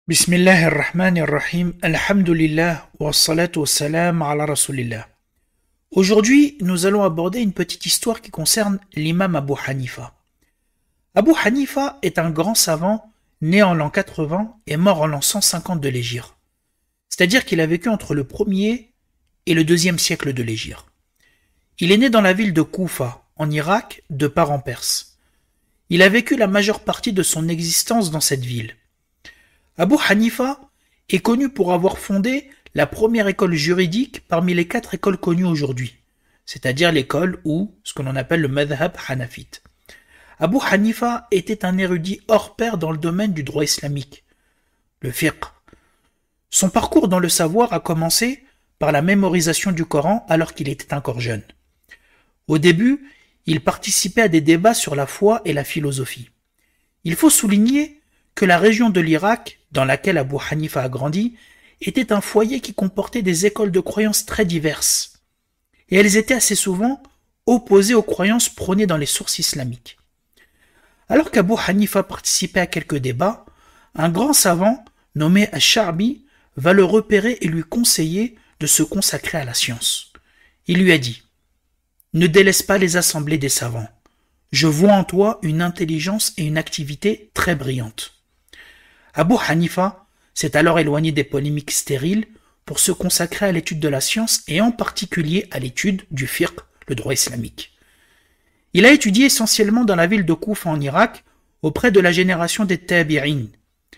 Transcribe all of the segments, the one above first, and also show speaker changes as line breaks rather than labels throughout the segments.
Bismillahirrahmanirrahim. Alhamdulillah wa salatu wa salam ala rasulillah. Aujourd'hui, nous allons aborder une petite histoire qui concerne l'imam Abu Hanifa. Abu Hanifa est un grand savant né en l'an 80 et mort en l'an 150 de l'Hégire. C'est-à-dire qu'il a vécu entre le 1er et le 2e siècle de l'Hégire. Il est né dans la ville de Koufa, en Irak, de parents perses. Il a vécu la majeure partie de son existence dans cette ville. Abu Hanifa est connu pour avoir fondé la première école juridique parmi les 4 écoles connues aujourd'hui, c'est-à-dire l'école ou ce que l'on appelle le madhab hanafite. Abu Hanifa était un érudit hors pair dans le domaine du droit islamique, le fiqh. Son parcours dans le savoir a commencé par la mémorisation du Coran alors qu'il était encore jeune. Au début, il participait à des débats sur la foi et la philosophie. Il faut souligner que la région de l'Irak, dans laquelle Abu Hanifa a grandi, était un foyer qui comportait des écoles de croyances très diverses. Et elles étaient assez souvent opposées aux croyances prônées dans les sources islamiques. Alors qu'Abu Hanifa participait à quelques débats, un grand savant, nommé Ash-Sha'bi, va le repérer et lui conseiller de se consacrer à la science. Il lui a dit « Ne délaisse pas les assemblées des savants. Je vois en toi une intelligence et une activité très brillantes. » Abu Hanifa s'est alors éloigné des polémiques stériles pour se consacrer à l'étude de la science et en particulier à l'étude du fiqh, le droit islamique. Il a étudié essentiellement dans la ville de Koufa en Irak auprès de la génération des tabi'in.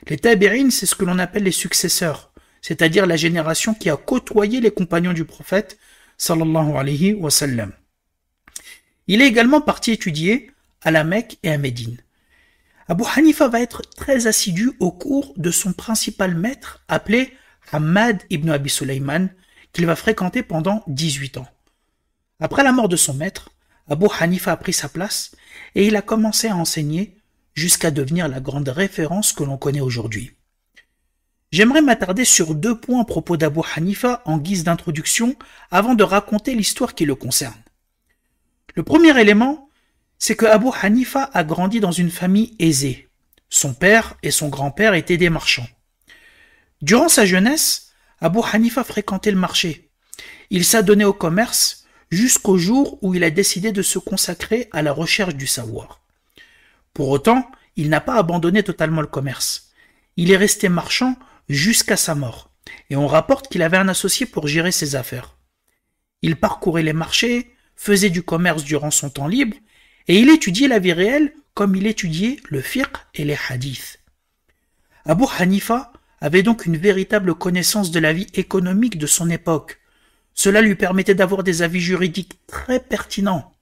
Les tabi'in, c'est ce que l'on appelle les successeurs, c'est-à-dire la génération qui a côtoyé les compagnons du prophète sallallahu alayhi wa sallam. Il est également parti étudier à la Mecque et à Médine. Abu Hanifa va être très assidu au cours de son principal maître appelé Hammad ibn Abi Sulaiman, qu'il va fréquenter pendant 18 ans. Après la mort de son maître, Abu Hanifa a pris sa place et il a commencé à enseigner jusqu'à devenir la grande référence que l'on connaît aujourd'hui. J'aimerais m'attarder sur 2 points à propos d'Abu Hanifa en guise d'introduction avant de raconter l'histoire qui le concerne. Le premier élément, c'est que Abu Hanifa a grandi dans une famille aisée. Son père et son grand-père étaient des marchands. Durant sa jeunesse, Abu Hanifa fréquentait le marché. Il s'adonnait au commerce jusqu'au jour où il a décidé de se consacrer à la recherche du savoir. Pour autant, il n'a pas abandonné totalement le commerce. Il est resté marchand jusqu'à sa mort, et on rapporte qu'il avait un associé pour gérer ses affaires. Il parcourait les marchés, faisait du commerce durant son temps libre, et il étudiait la vie réelle comme il étudiait le fiqh et les hadiths. Abu Hanifa avait donc une véritable connaissance de la vie économique de son époque. Cela lui permettait d'avoir des avis juridiques très pertinents,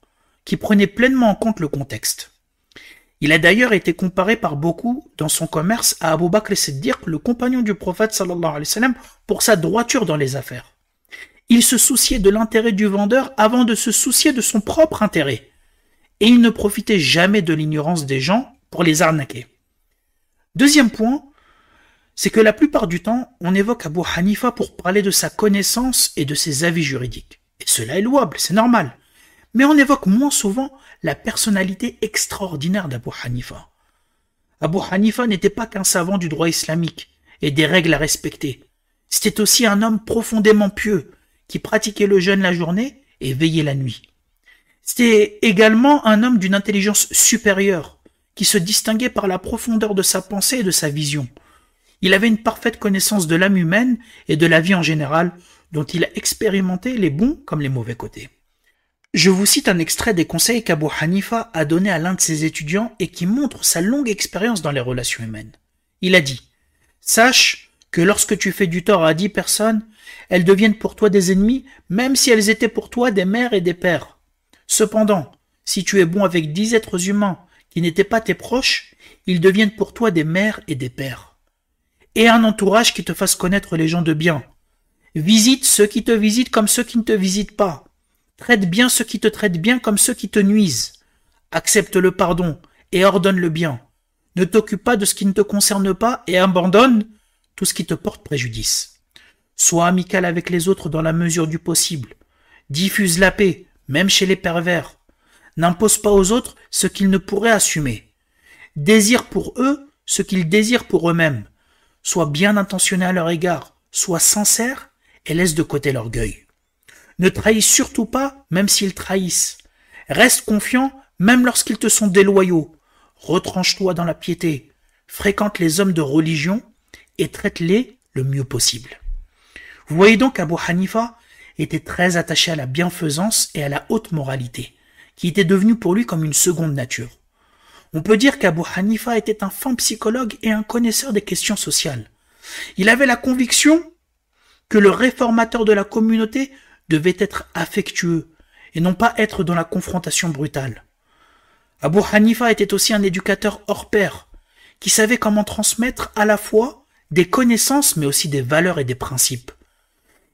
qui prenaient pleinement en compte le contexte. Il a d'ailleurs été comparé par beaucoup dans son commerce à Abu Bakr as-Siddiq, le compagnon du prophète sallallahu alayhi wa sallam, pour sa droiture dans les affaires. Il se souciait de l'intérêt du vendeur avant de se soucier de son propre intérêt. Et il ne profitait jamais de l'ignorance des gens pour les arnaquer. Deuxième point, c'est que la plupart du temps, on évoque Abu Hanifa pour parler de sa connaissance et de ses avis juridiques. Et cela est louable, c'est normal. Mais on évoque moins souvent la personnalité extraordinaire d'Abu Hanifa. Abu Hanifa n'était pas qu'un savant du droit islamique et des règles à respecter. C'était aussi un homme profondément pieux qui pratiquait le jeûne la journée et veillait la nuit. C'était également un homme d'une intelligence supérieure, qui se distinguait par la profondeur de sa pensée et de sa vision. Il avait une parfaite connaissance de l'âme humaine et de la vie en général, dont il a expérimenté les bons comme les mauvais côtés. Je vous cite un extrait des conseils qu'Abu Hanifa a donné à l'un de ses étudiants et qui montre sa longue expérience dans les relations humaines. Il a dit « Sache que lorsque tu fais du tort à 10 personnes, elles deviennent pour toi des ennemis, même si elles étaient pour toi des mères et des pères. Cependant, si tu es bon avec 10 êtres humains qui n'étaient pas tes proches, ils deviennent pour toi des mères et des pères. Et un entourage qui te fasse connaître les gens de bien. Visite ceux qui te visitent comme ceux qui ne te visitent pas. Traite bien ceux qui te traitent bien comme ceux qui te nuisent. Accepte le pardon et ordonne le bien. Ne t'occupe pas de ce qui ne te concerne pas et abandonne tout ce qui te porte préjudice. Sois amical avec les autres dans la mesure du possible. Diffuse la paix, même chez les pervers. N'impose pas aux autres ce qu'ils ne pourraient assumer. Désire pour eux ce qu'ils désirent pour eux-mêmes. sois bien intentionné à leur égard, sois sincère et laisse de côté l'orgueil. Ne trahis surtout pas, même s'ils trahissent. Reste confiant, même lorsqu'ils te sont déloyaux. Retranche-toi dans la piété. Fréquente les hommes de religion et traite-les le mieux possible. Vous voyez donc qu'Abu Hanifa était très attaché à la bienfaisance et à la haute moralité, qui était devenue pour lui comme une seconde nature. On peut dire qu'Abu Hanifa était un fin psychologue et un connaisseur des questions sociales. Il avait la conviction que le réformateur de la communauté devait être affectueux et non pas être dans la confrontation brutale. Abu Hanifa était aussi un éducateur hors pair, qui savait comment transmettre à la fois des connaissances mais aussi des valeurs et des principes.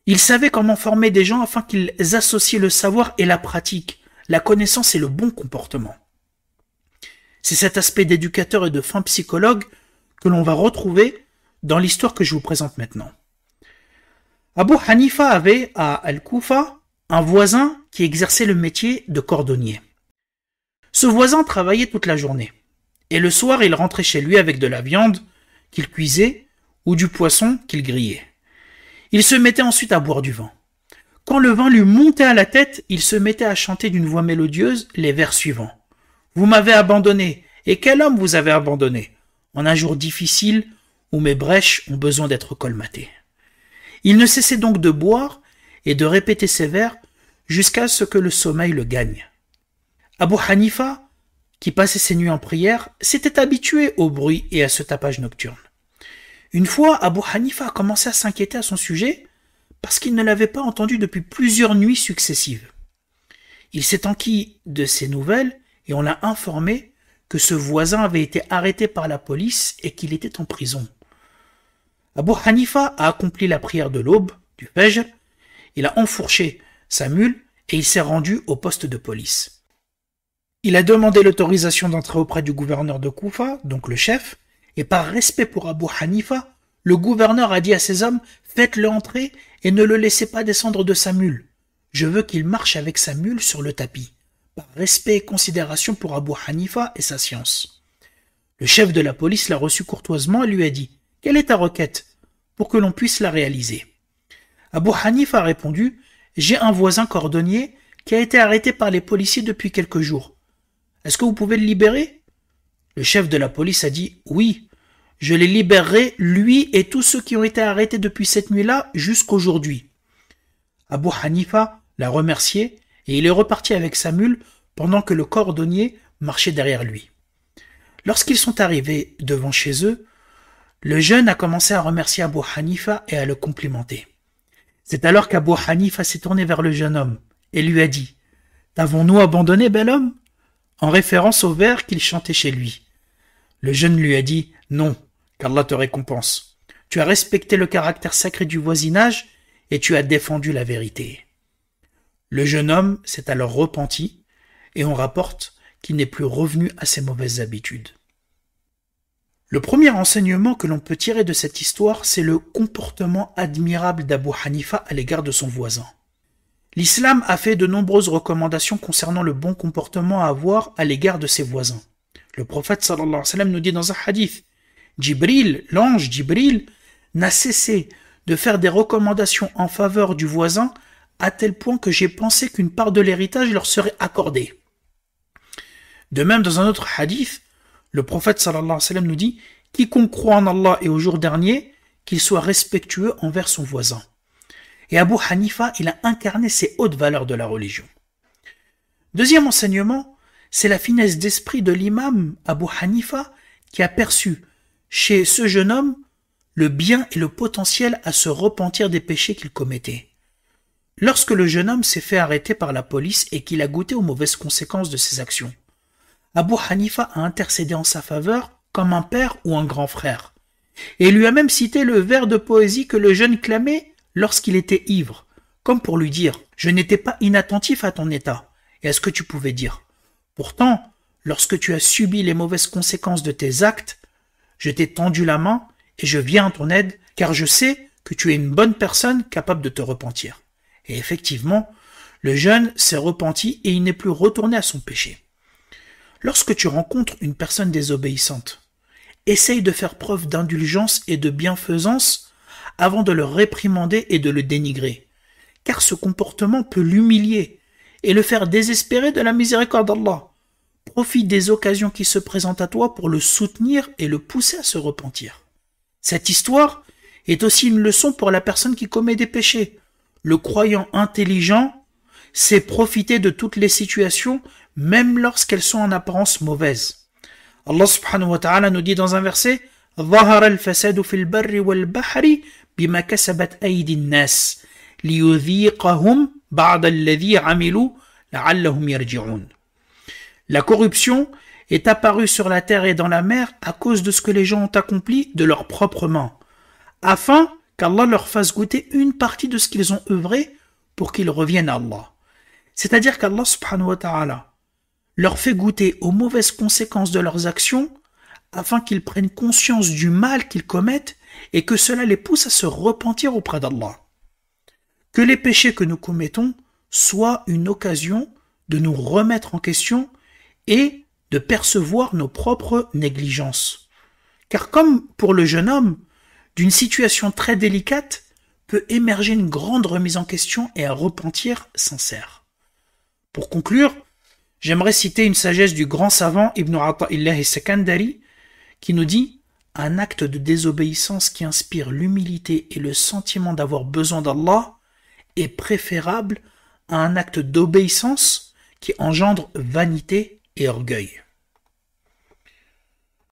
Il savait comment former des gens afin qu'ils associent le savoir et la pratique, la connaissance et le bon comportement. C'est cet aspect d'éducateur et de fin psychologue que l'on va retrouver dans l'histoire que je vous présente maintenant. Abu Hanifa avait à Al-Koufa un voisin qui exerçait le métier de cordonnier. Ce voisin travaillait toute la journée, et le soir il rentrait chez lui avec de la viande qu'il cuisait ou du poisson qu'il grillait. Il se mettait ensuite à boire du vin. Quand le vin lui montait à la tête, il se mettait à chanter d'une voix mélodieuse les vers suivants. « Vous m'avez abandonné, et quel homme vous avez abandonné, en un jour difficile où mes brèches ont besoin d'être colmatées. » Il ne cessait donc de boire et de répéter ces vers jusqu'à ce que le sommeil le gagne. Abu Hanifa, qui passait ses nuits en prière, s'était habitué au bruit et à ce tapage nocturne. Une fois, Abu Hanifa a commencé à s'inquiéter à son sujet parce qu'il ne l'avait pas entendu depuis plusieurs nuits successives. Il s'est enquis de ces nouvelles et on l'a informé que ce voisin avait été arrêté par la police et qu'il était en prison. Abu Hanifa a accompli la prière de l'aube, du Fajr, il a enfourché sa mule et il s'est rendu au poste de police. Il a demandé l'autorisation d'entrer auprès du gouverneur de Koufa, donc le chef, et par respect pour Abu Hanifa, le gouverneur a dit à ses hommes « Faites-le entrer et ne le laissez pas descendre de sa mule. Je veux qu'il marche avec sa mule sur le tapis. » Par respect et considération pour Abu Hanifa et sa science. Le chef de la police l'a reçu courtoisement et lui a dit « Quelle est ta requête pour que l'on puisse la réaliser ?» Abu Hanifa a répondu « J'ai un voisin cordonnier qui a été arrêté par les policiers depuis quelques jours. Est-ce que vous pouvez le libérer ?» Le chef de la police a dit « Oui, je les libérerai, lui et tous ceux qui ont été arrêtés depuis cette nuit-là jusqu'aujourd'hui. » Abu Hanifa l'a remercié et il est reparti avec sa mule pendant que le cordonnier marchait derrière lui. Lorsqu'ils sont arrivés devant chez eux, le jeune a commencé à remercier Abu Hanifa et à le complimenter. C'est alors qu'Abu Hanifa s'est tourné vers le jeune homme et lui a dit « T'avons-nous abandonné, bel homme ?» en référence au vers qu'il chantait chez lui. Le jeune lui a dit « Non, qu'Allah te récompense. Tu as respecté le caractère sacré du voisinage et tu as défendu la vérité. » Le jeune homme s'est alors repenti et on rapporte qu'il n'est plus revenu à ses mauvaises habitudes. Le premier enseignement que l'on peut tirer de cette histoire, c'est le comportement admirable d'Abu Hanifa à l'égard de son voisin. L'islam a fait de nombreuses recommandations concernant le bon comportement à avoir à l'égard de ses voisins. Le prophète sallallahu alayhi wa sallam nous dit dans un hadith, Jibril, l'ange Jibril, n'a cessé de faire des recommandations en faveur du voisin à tel point que j'ai pensé qu'une part de l'héritage leur serait accordée. De même, dans un autre hadith, le prophète sallallahu alayhi wa sallam nous dit « Quiconque croit en Allah et au jour dernier, qu'il soit respectueux envers son voisin. » Et Abu Hanifa, il a incarné ces hautes valeurs de la religion. Deuxième enseignement, c'est la finesse d'esprit de l'imam Abu Hanifa qui a perçu chez ce jeune homme le bien et le potentiel à se repentir des péchés qu'il commettait. Lorsque le jeune homme s'est fait arrêter par la police et qu'il a goûté aux mauvaises conséquences de ses actions, Abu Hanifa a intercédé en sa faveur comme un père ou un grand frère, et lui a même cité le vers de poésie que le jeune clamait lorsqu'il était ivre, comme pour lui dire « Je n'étais pas inattentif à ton état, et à ce que tu pouvais dire. Pourtant, lorsque tu as subi les mauvaises conséquences de tes actes, je t'ai tendu la main et je viens à ton aide, car je sais que tu es une bonne personne capable de te repentir. » Et effectivement, le jeune s'est repenti et il n'est plus retourné à son péché. Lorsque tu rencontres une personne désobéissante, essaye de faire preuve d'indulgence et de bienfaisance avant de le réprimander et de le dénigrer. Car ce comportement peut l'humilier et le faire désespérer de la miséricorde d'Allah. Profite des occasions qui se présentent à toi pour le soutenir et le pousser à se repentir. Cette histoire est aussi une leçon pour la personne qui commet des péchés. Le croyant intelligent sait profiter de toutes les situations, même lorsqu'elles sont en apparence mauvaises. Allah subhanahu wa ta'ala nous dit dans un verset ظهر الفساد في البر والبحر بما كسبت أيدي الناس ليذيقهم بعض الذي عملوا لعلهم يرجعون. La corruption est apparue sur la terre et dans la mer à cause de ce que les gens ont accompli de leurs propres mains, afin qu'Allah leur fasse goûter une partie de ce qu'ils ont œuvré pour qu'ils reviennent à Allah. C'est-à-dire qu'Allah subhanahu wa ta'ala leur fait goûter aux mauvaises conséquences de leurs actions afin qu'ils prennent conscience du mal qu'ils commettent et que cela les pousse à se repentir auprès d'Allah. Que les péchés que nous commettons soient une occasion de nous remettre en question et de percevoir nos propres négligences. Car comme pour le jeune homme, d'une situation très délicate peut émerger une grande remise en question et un repentir sincère. Pour conclure, j'aimerais citer une sagesse du grand savant Ibn Ata'illah al-Sakandari qui nous dit « Un acte de désobéissance qui inspire l'humilité et le sentiment d'avoir besoin d'Allah est préférable à un acte d'obéissance qui engendre vanité et orgueil. »